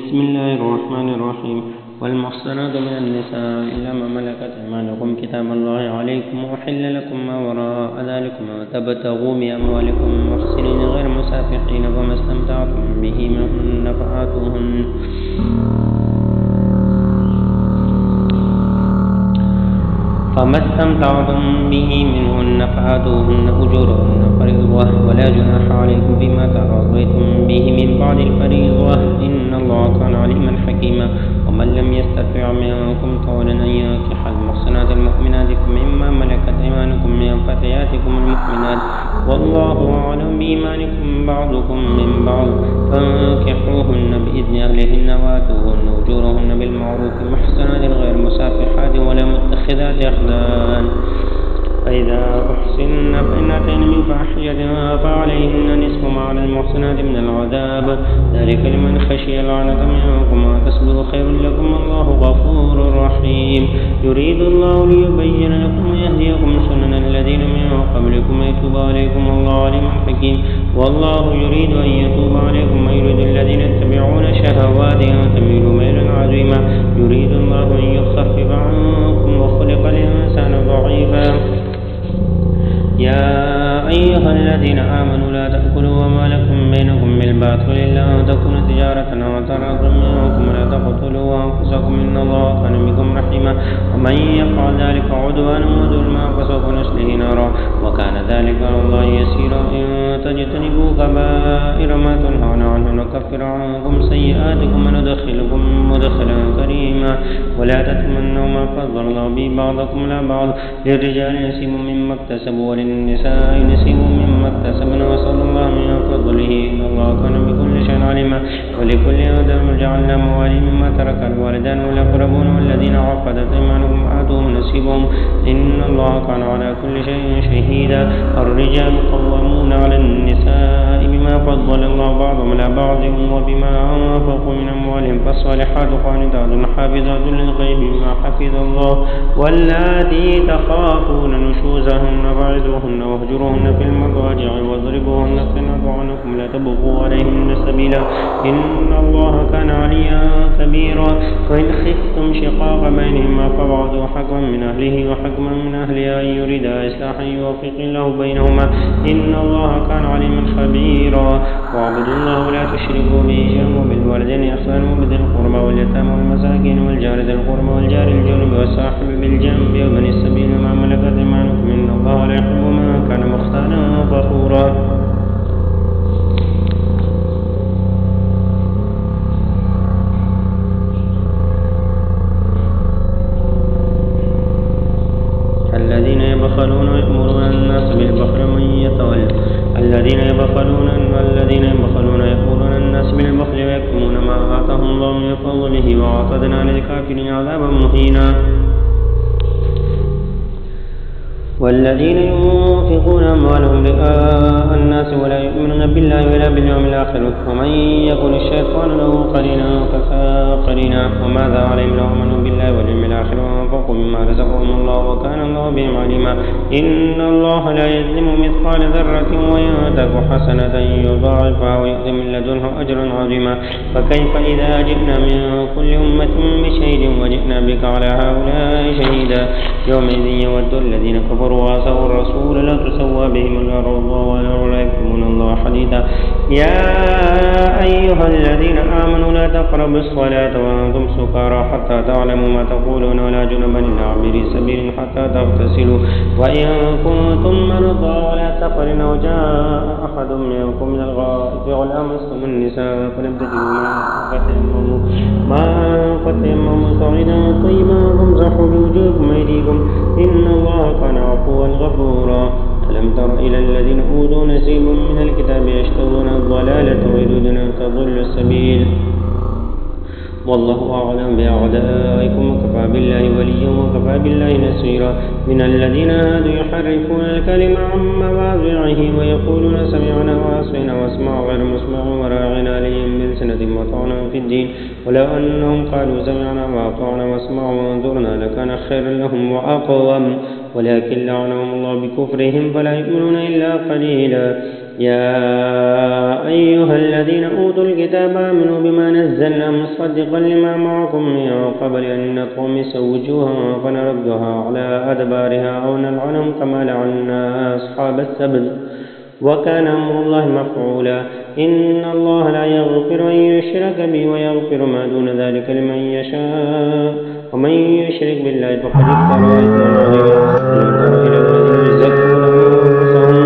بسم الله الرحمن الرحيم. والمحصنات من النساء إلا ما ملكت أيمانكم كتاب الله عليكم وأحل لكم ما وراء ذلكم وتبتغوا بأموالكم محسنين غير مسافحين فما استمتعتم به منهن فآتوهن أجورهن فريضة ولا جناح عليكم فيما تراضيتم به من بعد الفريضة إن الله كان عليما حكيما. ومن لم يستطع منكم طولا أن ينكح المحصنات المؤمنات مما ملكت أيمانكم من فتياتكم المؤمنات والله أعلم بإيمانكم بعضكم من بعض فانكحوهن بإذن أهلهن وآتوهن أجورهن بالمعروف محصنات غير مسافحات ولا متخذات أخدان. فإذا أحسن فإن أتين من فاحشة فعليهن نصف ما على المحصنات من العذاب ذلك لمن خشي العنة منكم وتصبروا خير لكم والله غفور رحيم. يريد الله ليبين لكم ويهديكم سنن الذين من قبلكم ويتوب عليكم والله عليم حكيم. والله يريد أن يتوب عليكم ويريد الذين يتبعون الشهوات أن تميلوا ميلا عظيما. يريد الله أن يخفف عنكم وخلق الإنسان ضعيفا. يا أيها الذين آمنوا لا تأكلوا أموالكم بينكم بالباطل إلا أن تكون تجارة أو تراض منكم ولا تقتلوا أنفسكم إن الله كان بكم رحيما. ومن يفعل ذلك عدوانا وظلما فسوف نصله نارا وكان ذلك على الله يسيرا. إن تجتنبوا كبائر ما تنهون عنه نكفر عنكم سيئاتكم وندخلكم مدخلا كريما. ولا تتمنوا ما فضل الله به بعضكم على بعض للرجال نصيب مما اكتسبوا وللنساء نصيب مما اكتسبن واسألوا الله من فضله إن الله كان بكل شيء عليما. ولكل أمة جعلنا موالي مما ترك الوالدان والأقربون والذين عقدت أيمانهم آتوهم نصيبهم إن الله كان على كل شيء شهيدا. الرجال قوامون على النساء بما فضل الله بعضهم على بعض وبما أنفقوا من أموالهم فالصالحات قانتات حافظات للغيب بما حفظ الله. واللاتي تخافون نشوزهن فاعظوهن واهجروهن في المضاجع واضربوهن فإن أطعنكم لا تبغوا عليهن سبيلا إن الله كان عليا كبيرا. وإن خفتم شقاق بينهما فابعثوا حكما من أهله وحكما من أهلها إن يريدا إصلاحا يوفق الله بينهما إن الله كان عليما خبيرا. واعبدوا الله ولا تشركوا به شيئا وبالوالدين إحسانا وبذي القربى واليتامى والمساكين والجار ذي القربى والجار الجنب والصاحب بالجنب وابن السبيل وما ملكت أيمانكم إن الله لا يحب من كان مختالا فخورا. الذين يبخلون ويأمرون الناس بالبخل ومن يتولى يأمرون الناس بالبخل ويكتمون ما آتاهم الله من فضله وأعتدنا للكافرين عذابا مهينا. والذين ينفقون أموالهم رئاء الناس ولا يؤمنون بالله ولا باليوم الآخر ومن يكن الشيطان له قرينا وماذا عليهم لو آمنوا بالله واليوم الآخر وأنفقوا مما رزقهم الله وكان الله بهم عليما. إن الله لا يظلم مثقال ذرة وإن تك حسنة يضاعفها ويؤتي من لدنه أجرا عظيما. فكيف إذا جئنا من كل أمة بشهيد وجئنا بك على هؤلاء شهيدا. يومئذ يود الذين كفروا وعصوا الرسول لا تسوى بهم الأرض ولا يكتمون الله حديثا. يا أيها الذين آمنوا لا تقربوا الصلاة وأنتم سكارى حتى تعلموا ما تقولون ولا جنبا إلا عابري سبيل حتى تغتسلوا وإن كنتم مرضى ولا سفر أو جاء أحد منكم من الغائط أو لامستم النساء فلم تجدوا ماء فتيمموا صعيدا طيبا فامسحوا بوجوهكم وأيديكم إن الله كان عفوا غفورا. ألم تر إلى الذين أوتوا نصيب من الكتاب يشترون الضلالة ويريدون أن تضلوا السبيل والله أعلم بأعدائكم وكفى بالله وليا وكفى بالله نصيرا. من الذين هادوا يحرفون الكلم عن مواضعه ويقولون سمعنا وعصينا واسمع غير مسمع وراعنا عليهم بألسنة وطعنا في الدين ولو أنهم قالوا سمعنا وأطعنا واسمعوا وانظرنا لكان خيرا لهم وأقوم ولكن لعنهم الله بكفرهم فلا يؤمنون إلا قليلا. يا أيها الذين أوتوا الكتاب آمنوا بما نزلنا مصدقا لما معكم من قبل أن نطمس وجوها فنردها على أدبارها أو نلعنهم كما لعنا أصحاب السبت وكان أمر الله مفعولا إن الله لا يغفر أن يشرك به ويغفر ما دون ذلك لمن يشاء ومن يشرك بالله فقد افترى إثما عظيما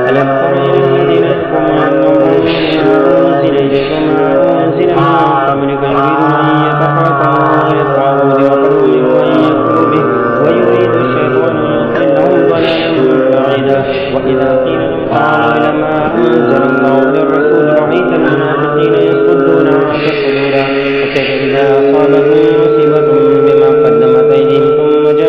ألم تر إلى الذين يزكون أنفسهم بل الله يزكي من يشاء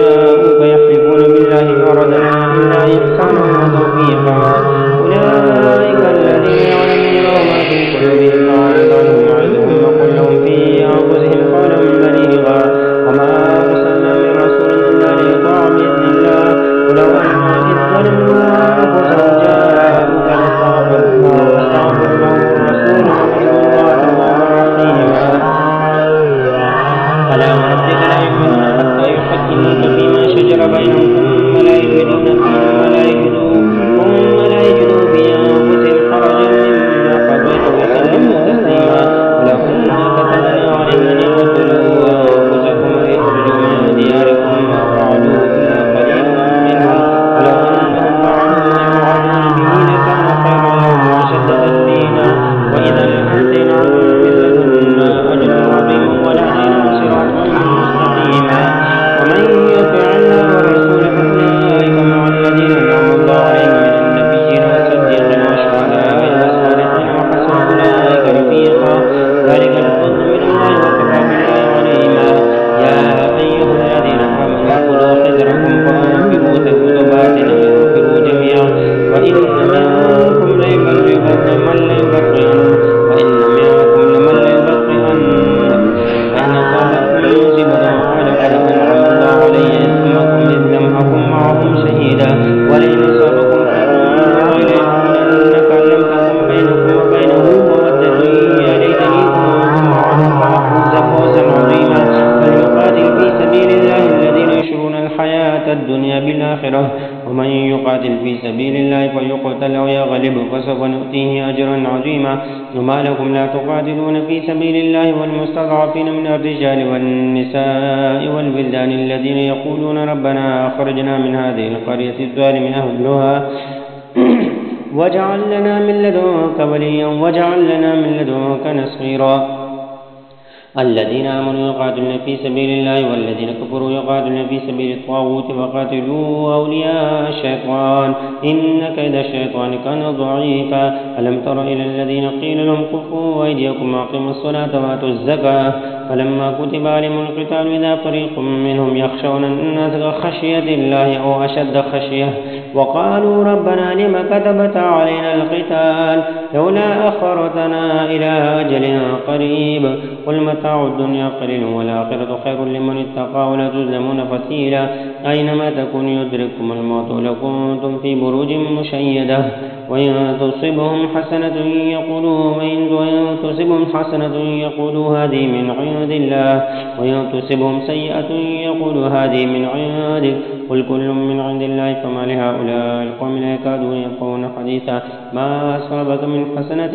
وما لكم لا تقاتلون في سبيل الله والمستضعفين من الرجال والنساء والولدان الذين يقولون ربنا أخرجنا من هذه القرية الظالم أهلها واجعل لنا من لدنك وليا واجعل لنا من لدنك نصيرا الذين آمنوا يقاتلون في سبيل الله والذين كفروا يقاتلون في سبيل الطاغوت فقاتلوا أولياء الشيطان إن كيد الشيطان كان ضعيفا ألم تر إلى الذين قيل لهم كفوا أيديكم وأقيموا الصلاة وآتوا الزكاة فلما كتب عليهم القتال إذا فريق منهم يخشون الناس كخشية الله أو أشد خشية وقالوا ربنا لم كتبت علينا القتال لولا أخرتنا إلى أجل قريب قل متاع الدنيا قليل والآخرة خير لمن اتقى ولا تظلمون فتيلا أينما تكون يدرككم الموت لو كنتم في بروج مشيدة وإن تصبهم حسنة يقولوا هذه من عند الله وإن تصبهم سيئة يقولوا هذه من عندك قل كل من عند الله فما لهؤلاء القوم لا يكادون يفقهون حديثا ما أصابك من حسنة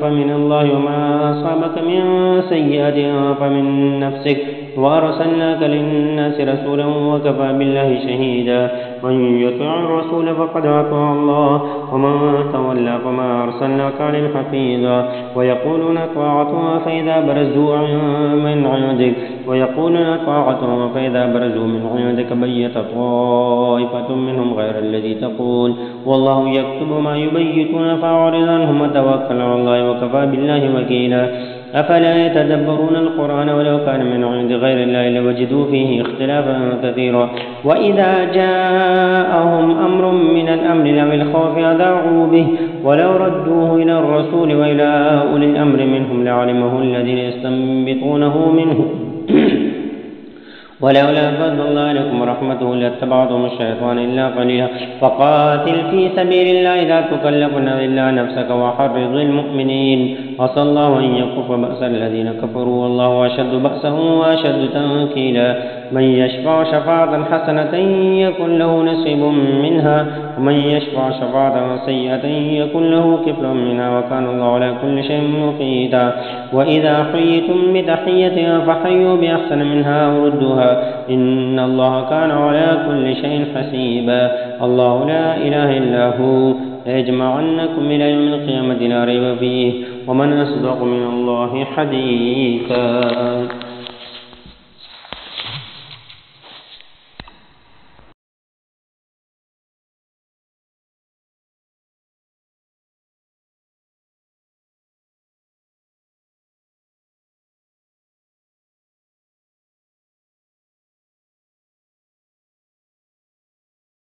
فمن الله وما أصابك من سيئة فمن نفسك وأرسلناك للناس رسولا وكفى بالله شهيدا من يطع الرسول فقد أطاع الله ومن تولى فما أرسلناك عليهم حفيظا ويقولون طاعة فإذا برزوا من عندك بيت طائفة منهم غير الذي تقول والله يكتب ما يبيتون فأعرض عنهم وتوكل على الله وكفى بالله وكيلا أفلا يتدبرون القرآن ولو كان من عند غير الله لوجدوا فيه اختلافا كثيرا وإذا جاءهم أمر من الأمر أو الخوف أذاعوا به ولو ردوه إلى الرسول وإلى أولي الأمر منهم لعلمه الذين يستنبطونه منه ولولا فضل الله عليكم ورحمته لاتبعتم الشيطان إلا قليلا فقاتل في سبيل الله لا تكلف إلا نفسك وحرض المؤمنين عسى الله أن يكف بأس الذين كفروا والله أشد بأسا وأشد تنكيلا من يشفع شفاعة حسنة يكن له نصيب منها ومن يشفع شفاعة سيئة يكن له كفل منها وكان الله على كل شيء مقيتا وإذا حييتم بتحية فحيوا بأحسن منها أو ردوها إن الله كان على كل شيء حسيبا الله لا إله إلا هو ليجمعنكم إلى يوم القيامة لا ريب فيه ومن أصدق من الله حديثا.